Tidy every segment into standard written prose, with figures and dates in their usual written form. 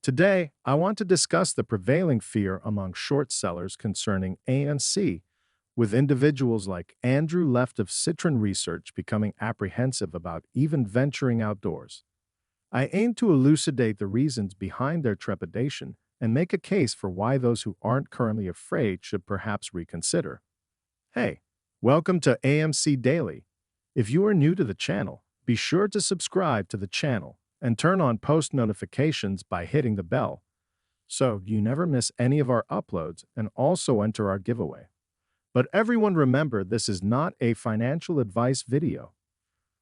Today, I want to discuss the prevailing fear among short sellers concerning AMC, with individuals like Andrew Left of Citron Research becoming apprehensive about even venturing outdoors. I aim to elucidate the reasons behind their trepidation and make a case for why those who aren't currently afraid should perhaps reconsider. Hey, welcome to AMC Daily. If you are new to the channel, be sure to subscribe to the channel and turn on post notifications by hitting the bell so you never miss any of our uploads, and also enter our giveaway. But everyone remember, this is not a financial advice video.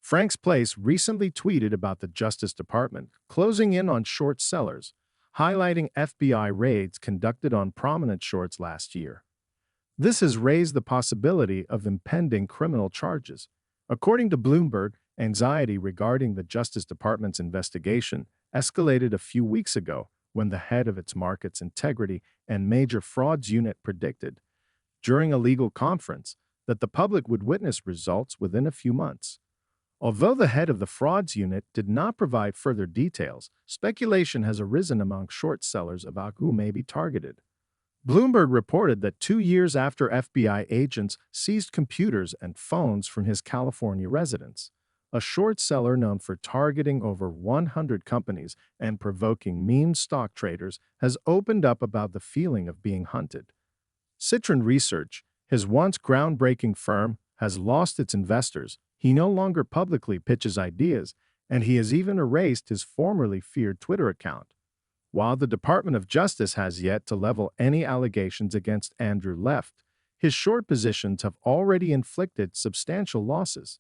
Frank's Place recently tweeted about the Justice Department closing in on short sellers, highlighting FBI raids conducted on prominent shorts last year. This has raised the possibility of impending criminal charges. According to Bloomberg, anxiety regarding the Justice Department's investigation escalated a few weeks ago when the head of its Markets Integrity and Major Frauds Unit predicted, during a legal conference, that the public would witness results within a few months. Although the head of the Frauds Unit did not provide further details, speculation has arisen among short sellers about who may be targeted. Bloomberg reported that 2 years after FBI agents seized computers and phones from his California residence, a short seller known for targeting over 100 companies and provoking meme stock traders has opened up about the feeling of being hunted. Citron Research, his once groundbreaking firm, has lost its investors. He no longer publicly pitches ideas, and he has even erased his formerly feared Twitter account. While the Department of Justice has yet to level any allegations against Andrew Left, his short positions have already inflicted substantial losses.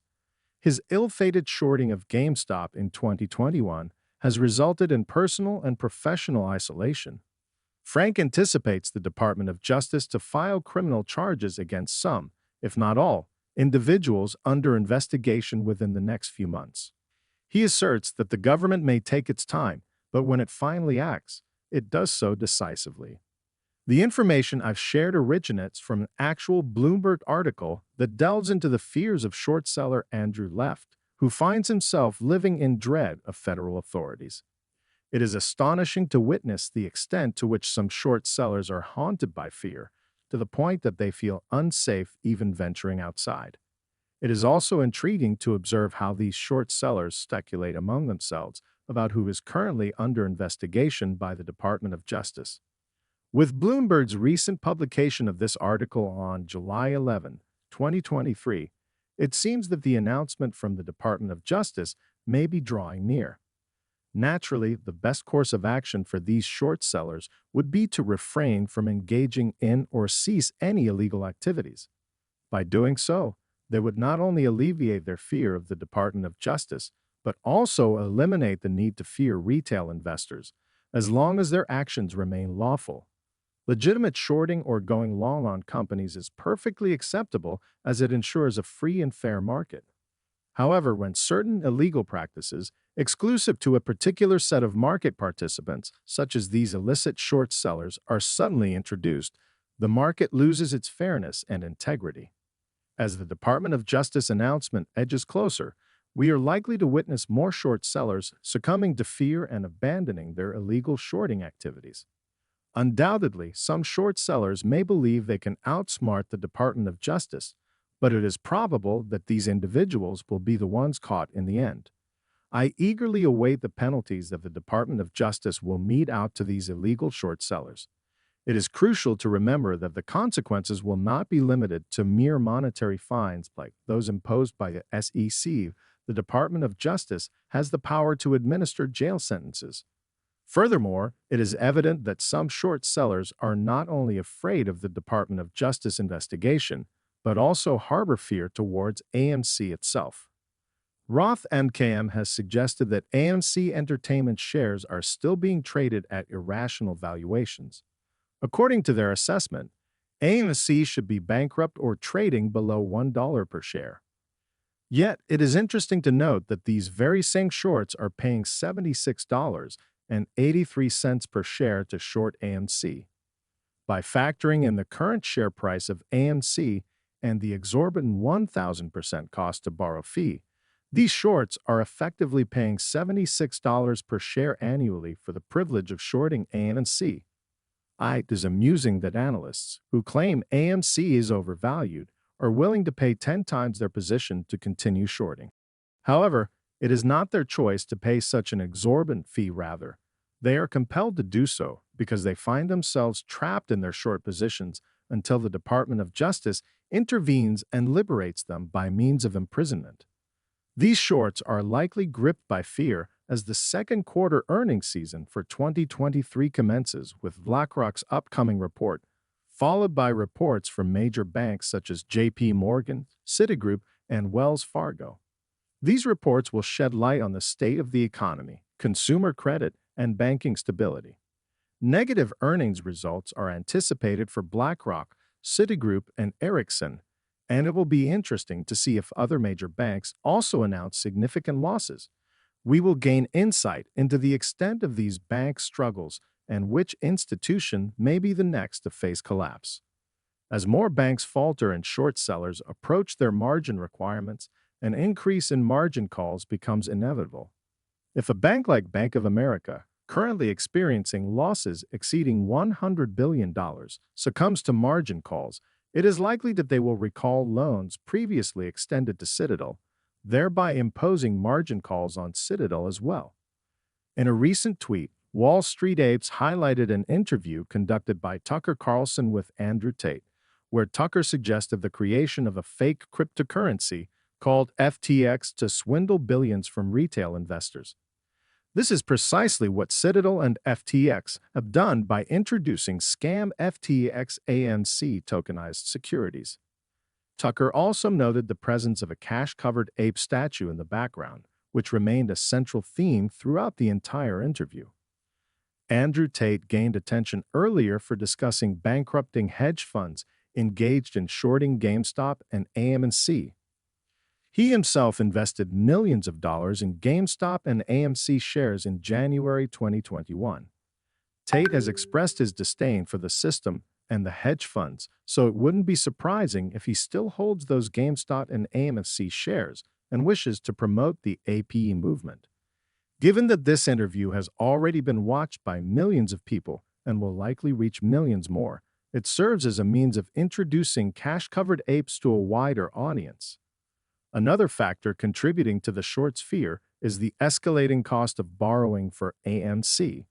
His ill-fated shorting of GameStop in 2021 has resulted in personal and professional isolation. Frank anticipates the Department of Justice to file criminal charges against some, if not all, individuals under investigation within the next few months. He asserts that the government may take its time, but when it finally acts, it does so decisively. The information I've shared originates from an actual Bloomberg article that delves into the fears of short seller Andrew Left, who finds himself living in dread of federal authorities. It is astonishing to witness the extent to which some short sellers are haunted by fear, to the point that they feel unsafe even venturing outside. It is also intriguing to observe how these short sellers speculate among themselves about who is currently under investigation by the Department of Justice. With Bloomberg's recent publication of this article on July 11, 2023, it seems that the announcement from the Department of Justice may be drawing near. Naturally, the best course of action for these short sellers would be to refrain from engaging in or cease any illegal activities. By doing so, they would not only alleviate their fear of the Department of Justice, but also eliminate the need to fear retail investors, as long as their actions remain lawful. Legitimate shorting or going long on companies is perfectly acceptable, as it ensures a free and fair market. However, when certain illegal practices, exclusive to a particular set of market participants, such as these illicit short sellers, are suddenly introduced, the market loses its fairness and integrity. As the Department of Justice announcement edges closer, we are likely to witness more short sellers succumbing to fear and abandoning their illegal shorting activities. Undoubtedly, some short sellers may believe they can outsmart the Department of Justice, but it is probable that these individuals will be the ones caught in the end. I eagerly await the penalties that the Department of Justice will mete out to these illegal short sellers. It is crucial to remember that the consequences will not be limited to mere monetary fines like those imposed by the SEC. The Department of Justice has the power to administer jail sentences. Furthermore, it is evident that some short sellers are not only afraid of the Department of Justice investigation, but also harbor fear towards AMC itself. Roth MKM has suggested that AMC Entertainment shares are still being traded at irrational valuations. According to their assessment, AMC should be bankrupt or trading below $1 per share. Yet, it is interesting to note that these very same shorts are paying $76.83 per share to short AMC. By factoring in the current share price of AMC and the exorbitant 1,000% cost to borrow fee, These shorts are effectively paying $76 per share annually for the privilege of shorting AMC. It is amusing that analysts, who claim AMC is overvalued, are willing to pay 10 times their position to continue shorting. However, it is not their choice to pay such an exorbitant fee. Rather, they are compelled to do so because they find themselves trapped in their short positions until the Department of Justice intervenes and liberates them by means of imprisonment. These shorts are likely gripped by fear as the second quarter earnings season for 2023 commences with BlackRock's upcoming report, followed by reports from major banks such as JP Morgan, Citigroup, and Wells Fargo. These reports will shed light on the state of the economy, consumer credit, and banking stability. Negative earnings results are anticipated for BlackRock, Citigroup, and Ericsson, and it will be interesting to see if other major banks also announce significant losses. We will gain insight into the extent of these bank struggles and which institution may be the next to face collapse. As more banks falter and short sellers approach their margin requirements, an increase in margin calls becomes inevitable. If a bank like Bank of America, currently experiencing losses exceeding $100 billion, succumbs to margin calls, it is likely that they will recall loans previously extended to Citadel, thereby imposing margin calls on Citadel as well. In a recent tweet, Wall Street Apes highlighted an interview conducted by Tucker Carlson with Andrew Tate, where Tucker suggested the creation of a fake cryptocurrency called FTX to swindle billions from retail investors. This is precisely what Citadel and FTX have done by introducing scam FTX AMC tokenized securities. Tucker also noted the presence of a cash-covered ape statue in the background, which remained a central theme throughout the entire interview. Andrew Tate gained attention earlier for discussing bankrupting hedge funds engaged in shorting GameStop and AMC. He himself invested millions of dollars in GameStop and AMC shares in January 2021. Tate has expressed his disdain for the system and the hedge funds, so it wouldn't be surprising if he still holds those GameStop and AMC shares and wishes to promote the APE movement. Given that this interview has already been watched by millions of people and will likely reach millions more, it serves as a means of introducing cash-covered apes to a wider audience. Another factor contributing to the short's fear is the escalating cost of borrowing for AMC.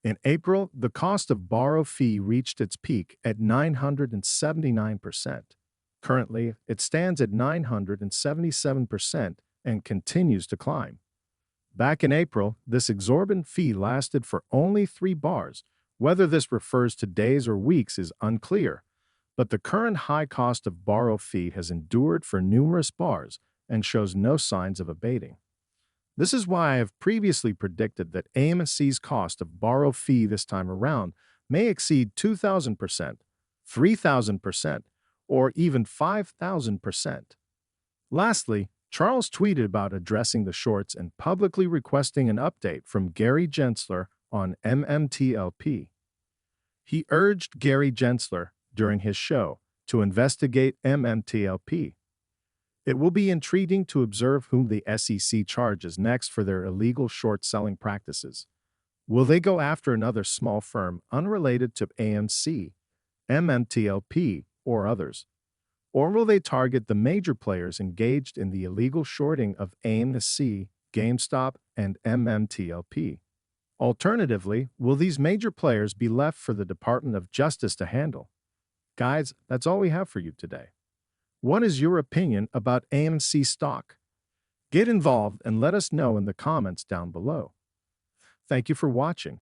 In April, the cost of borrow fee reached its peak at 979%. Currently, it stands at 977% and continues to climb. Back in April, this exorbitant fee lasted for only 3 bars. Whether this refers to days or weeks is unclear, but the current high cost of borrow fee has endured for numerous bars and shows no signs of abating. This is why I have previously predicted that AMC's cost of borrow fee this time around may exceed 2,000%, 3,000%, or even 5,000%. Lastly, Charles tweeted about addressing the shorts and publicly requesting an update from Gary Gensler on MMTLP. He urged Gary Gensler, during his show, to investigate MMTLP. It will be intriguing to observe whom the SEC charges next for their illegal short-selling practices. Will they go after another small firm unrelated to AMC, MMTLP, or others? Or will they target the major players engaged in the illegal shorting of AMC, GameStop, and MMTLP? Alternatively, will these major players be left for the Department of Justice to handle? Guys, that's all we have for you today. What is your opinion about AMC stock? Get involved and let us know in the comments down below. Thank you for watching.